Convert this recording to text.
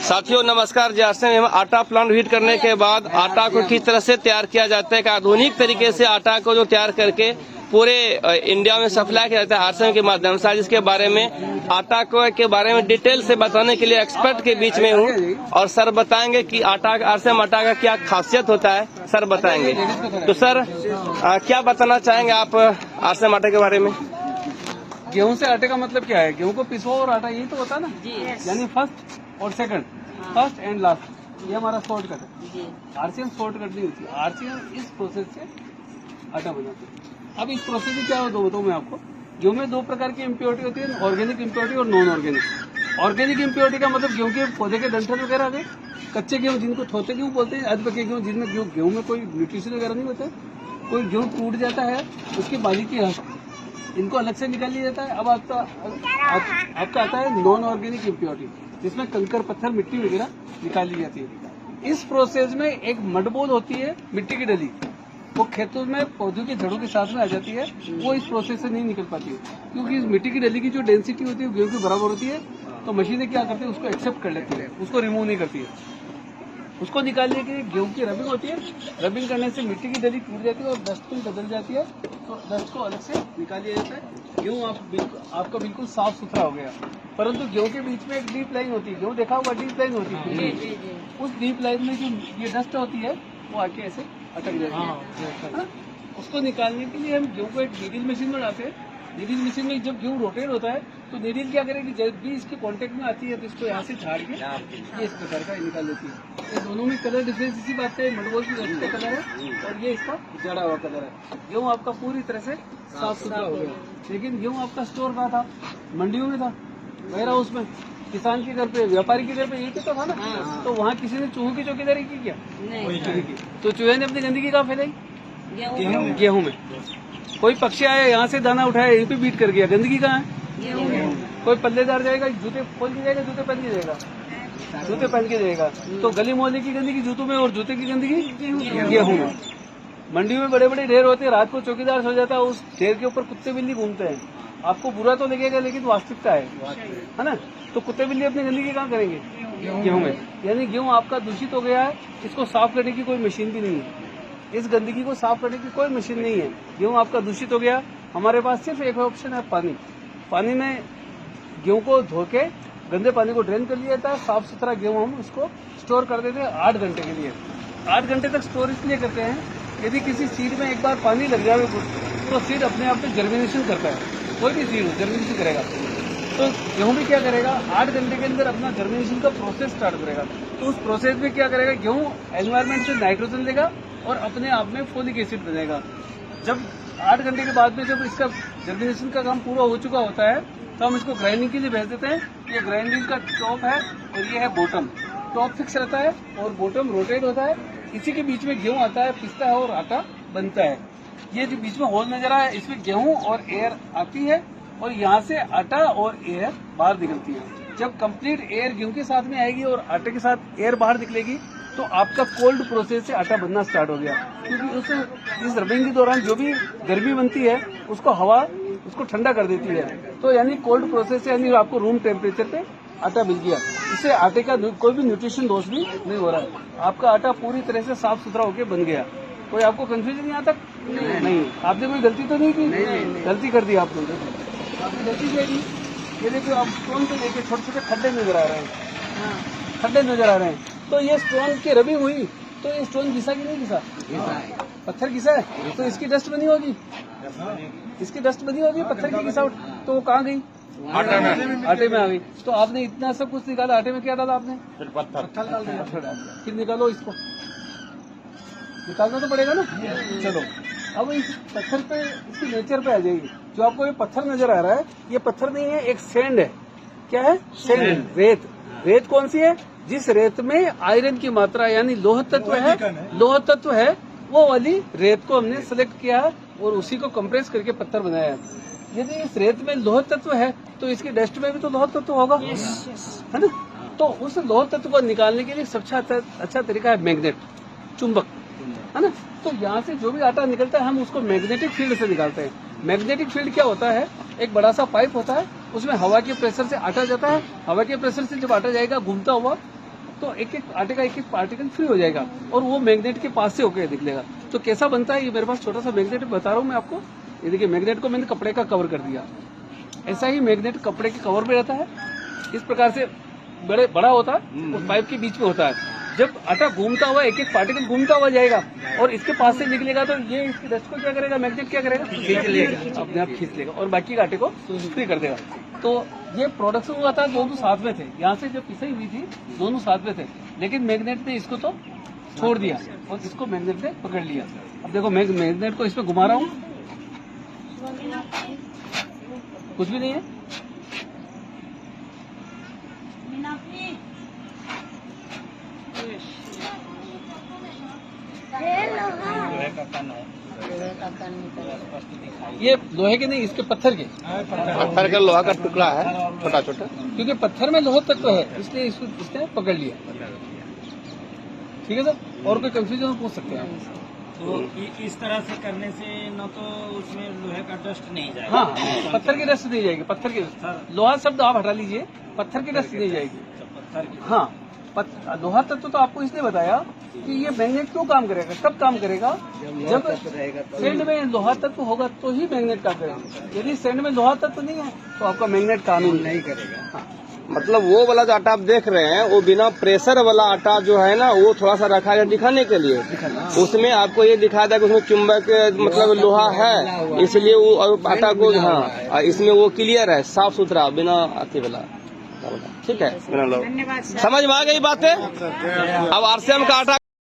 साथियों नमस्कार। जैसे में आटा प्लांट विजिट करने के बाद आटा को किस तरह से तैयार किया जाता है, आधुनिक तरीके से आटा को जो तैयार करके पूरे इंडिया में सप्लाई किया जाता है आरसीएम के माध्यम से, जिसके बारे में आटा को के बारे में डिटेल से बताने के लिए एक्सपर्ट के बीच में हूँ और सर बताएंगे कि आटा आरसीएम आटा का क्या खासियत होता है, सर बताएंगे। तो सर क्या बताना चाहेंगे आप आरसीएम आटे के बारे में? गेहूं से आटे का मतलब क्या है? गेहूं को पिसो और आटा, यही तो होता है ना, यानी फर्स्ट और सेकंड, फर्स्ट एंड लास्ट, ये हमारा शॉर्टकट है। आरसीएम शॉर्टकट नहीं होती, आरसीएम इस प्रोसेस से आटा बनाते हैं। अब इस प्रोसेस में क्या होता है मैं आपको, गेहूं में दो प्रकार की इम्प्योरिटी होती है, ऑर्गेनिक इम्प्योरिटी और नॉन ऑर्गेनिक। ऑर्गेनिक इम्प्योरिटी का मतलब गेहूं के पौधे के डंठल वगैरह आ गए, कच्चे गेहूं जिनको थोते गेहूं बोलते हैं, अध पके गेहूं जिनमें गेहूं में कोई न्यूट्रिशन वगैरह नहीं होता, कोई गेहूं टूट जाता है उसकी बाली की हस्क, इनको अलग से निकाल लिया जाता है। अब आपका आता है नॉन ऑर्गेनिक इम्प्योरिटी, जिसमें कंकर पत्थर मिट्टी वगैरह निकाल ली जाती है। इस प्रोसेस में एक मडबोल होती है, मिट्टी की डली, वो खेतों में पौधों की जड़ों के साथ में आ जाती है, वो इस प्रोसेस से नहीं निकल पाती है, क्योंकि इस मिट्टी की डली की जो डेंसिटी होती है गेहूं के बराबर होती है। तो मशीनें क्या करती है, उसको एक्सेप्ट कर लेती है, उसको रिमूव नहीं करती है। उसको निकालने के लिए गेहूं की रबिंग होती है, रबिंग करने से मिट्टी की डली टूट जाती है और डस्ट में बदल जाती है, तो डस्ट को अलग से निकाल लिया जाता है। गेहूं आपका बिल्कुल साफ सुथरा हो गया। परंतु गेहूं के बीच में एक डीप लाइन होती है, गेहूं देखा होगा डीप लाइन होती है, उस डीप लाइन में जो ये डस्ट होती है वो आके ऐसे अटक जाती है। उसको निकालने के लिए हम गेहूं को एक नीडल मशीन में डालते हैं। नीडल मशीन में जब गेहूं रोटेट होता है तो नीडल क्या करेगी, जब भी इसके कांटेक्ट में आती है तो इसको यहाँ से झाड़ के ये इस प्रकार का निकाल लेती है। ये दोनों में कलर डिफरेंस इसी बात है, मडबोल की का कलर है और ये इसका जड़ा हुआ कलर है। गेहूं आपका पूरी तरह से साफ सुथरा हो गया। लेकिन गेहूं आपका स्टोर कहाँ था? मंडियों में था, वेयर हाउस में, किसान के घर पे, व्यापारी के घर पे, यही तो था ना। तो वहाँ किसी ने चूहों की चौकीदारी की क्या? नहीं। तो चूहे ने अपनी गंदगी कहाँ फैलाई? गेहूं में। कोई पक्षी आया यहाँ से दाना उठाया, यहीं पे बीट कर गया, गंदगी कहाँ है? कोई पल्लेदार जाएगा, जूते खोल के जाएगा, जूते पहन के जाएगा, जूते पहन के जाएगा, तो गली मोहल्ले की गंदगी जूतों में और जूते की गंदगी गेहूं में। मंडियों में बड़े बड़े ढेर होते हैं, रात को चौकीदार सो जाता है, उस ढेर के ऊपर कुत्ते बिल्ली घूमते हैं। आपको बुरा तो लगेगा लेकिन वास्तविकता है ना। तो कुत्ते बिल्ली अपनी गंदगी कहाँ करेंगे? गेहूं में। यानी गेहूं आपका दूषित हो गया है, इसको साफ करने की कोई मशीन भी नहीं है, इस गंदगी को साफ करने की कोई मशीन नहीं है। गेहूं आपका दूषित हो गया, हमारे पास सिर्फ एक ऑप्शन है, पानी। पानी में गेहूं को धो के गंदे पानी को ड्रेन कर लिया जाता है, साफ सुथरा गेहूं हम उसको स्टोर कर देते हैं 8 घंटे के लिए। 8 घंटे तक स्टोर इसलिए करते हैं, यदि किसी सीड में एक बार पानी लग जाए तो सीड अपने आप में जर्मिनेशन करता है, कोई भी सीड जर्मिनेशन करेगा। तो गेहूं भी क्या करेगा, 8 घंटे के अंदर अपना जर्मिनेशन का प्रोसेस स्टार्ट करेगा। तो उस प्रोसेस में क्या करेगा, गेहूं एनवायरमेंट से नाइट्रोजन लेगा और अपने आप में फोलिक एसिड बनेगा। जब 8 घंटे के बाद में जब इसका जर्मिनेशन का काम पूरा हो चुका होता है तो हम इसको ग्राइंडिंग के लिए भेज देते हैं। ये ग्राइंडिंग का टॉप है और ये है बॉटम। टॉप फिक्स रहता है और बॉटम रोटेट होता है, इसी के बीच में गेहूं आता है, पिसता है और आटा बनता है। ये जो बीच में होल नजर आया, इसमें गेहूं और एयर आती है और यहाँ से आटा और एयर बाहर निकलती है। जब कंप्लीट एयर गेहूं के साथ में आएगी और आटे के साथ एयर बाहर निकलेगी तो आपका कोल्ड प्रोसेस से आटा बनना स्टार्ट हो गया, क्योंकि इस रबिंग के दौरान जो भी गर्मी बनती है उसको हवा उसको ठंडा कर देती है। तो यानी कोल्ड प्रोसेस से यानी आपको रूम टेम्परेचर पे आटा मिल गया। इससे आटे का कोई भी न्यूट्रिशन लॉस भी नहीं हो रहा है, आपका आटा पूरी तरह से साफ सुथरा होकर बन गया। कोई आपको कंफ्यूजन यहाँ तक नहीं। आपने कोई गलती तो नहीं की? गलती कर दी आपने गलती क्या की? ये देखो आप स्टोन पे लेके छोटे छोटे खड्डे नजर आ रहे हैं, खड्डे नजर आ रहे हैं। तो ये स्टोन की रबिंग हुई तो ये स्टोन घिसा कि नहीं घिसा? पत्थर घिसा है तो इसकी डस्ट बनी होगी, इसकी डस्ट बनी होगी पत्थर की घिसावट। तो वो कहाँ गई? आटे में आ गई। तो आपने इतना सब कुछ निकाला, आटे में क्या डाला आपने? फिर पत्थर डाल दिया। फिर निकालो इसको, निकालना तो पड़ेगा ना। चलो अब इस पत्थर पे इसकी नेचर पे आ जाएगी। जो आपको ये पत्थर नजर आ रहा है, ये पत्थर नहीं है, एक सैंड है। क्या है? सैंड, रेत। रेत कौन सी है? जिस रेत में आयरन की मात्रा यानी लोह तत्व है, वो वाली रेत को हमने सेलेक्ट किया और उसी को कंप्रेस करके पत्थर बनाया है। यदि इस रेत में लोह तत्व है तो इसकी डस्ट में भी तो लोह तत्व होगा, है ना। तो उस लोह तत्व को निकालने के लिए सबसे अच्छा तरीका है मैग्नेट, चुंबक, है ना। तो यहाँ से जो भी आटा निकलता है हम उसको मैग्नेटिक फील्ड से निकालते हैं। मैग्नेटिक फील्ड क्या होता है? एक बड़ा सा पाइप होता है, उसमें हवा के प्रेशर से आटा जाता है। हवा के प्रेशर से जब आटा जाएगा घूमता हुआ तो एक एक आटे का एक एक पार्टिकल फ्री हो जाएगा और वो मैग्नेट के पास से होकर निकलेगा। तो कैसा बनता है, ये मेरे पास छोटा सा मैग्नेट बता रहा हूँ मैं आपको। ये देखिए, मैग्नेट को मैंने कपड़े का कवर कर दिया। ऐसा ही मैग्नेट कपड़े के कवर में रहता है, इस प्रकार से बड़ा होता है, उस पाइप के बीच में होता है। जब आटा घूमता हुआ एक एक पार्टिकल घूमता हुआ जाएगा और इसके पास से निकलेगा, तो ये इसकी डस्ट को क्या करेगा, मैग्नेट क्या करेगा, खींच लेगा, अपने आप खींच लेगा और बाकी के आटे को फ्री कर देगा। तो ये प्रोडक्शन हुआ था, दोनों साथ में थे, यहाँ से जब पिसाई हुई थी दोनों साथ में थे, लेकिन मैग्नेट ने इसको तो छोड़ दिया और इसको मैग्नेट ने पकड़ लिया। अब देखो, मैं मैग्नेट को इसमें घुमा रहा हूँ, कुछ भी नहीं है। ये लोहे के नहीं, इसके पत्थर के, पत्थर का लोहा का टुकड़ा है छोटा छोटा, क्योंकि पत्थर में लोहा तत्व है, इसलिए इसको इसने पकड़ लिया। ठीक है सर, और कोई कंफ्यूजन पूछ सकते हैं आप। तो इस तरह से करने से न तो उसमें लोहे का डस्ट नहीं जाएगा। हाँ, पत्थर की डस्ट नहीं जाएगी, पत्थर की, लोहा शब्द आप हटा लीजिए, पत्थर की डस्ट नहीं जाएगी। पत्थर की, हाँ, लोहा तत्व तो आपको इसलिए बताया कि ये मैग्नेट क्यों काम करेगा, कब काम करेगा, जब सैंड में लोहा तत्व होगा तो ही मैग्नेट काम करेगा। यदि सैंड में लोहा तत्व नहीं है तो आपका मैग्नेट काम ही नहीं करेगा। हाँ। मतलब वो वाला जो आटा आप देख रहे हैं, वो बिना प्रेशर वाला आटा जो है ना, वो थोड़ा सा रखा है दिखाने के लिए। उसमें आपको ये दिखा दिया कि उसमें चुंबक मतलब लोहा है, इसलिए वो आटा को, हाँ, इसमें वो क्लियर है, साफ सुथरा, बिना अति वाला। ठीक है, बिना लोहा। समझ में आ गई बातें। अब आरसीएम का आटा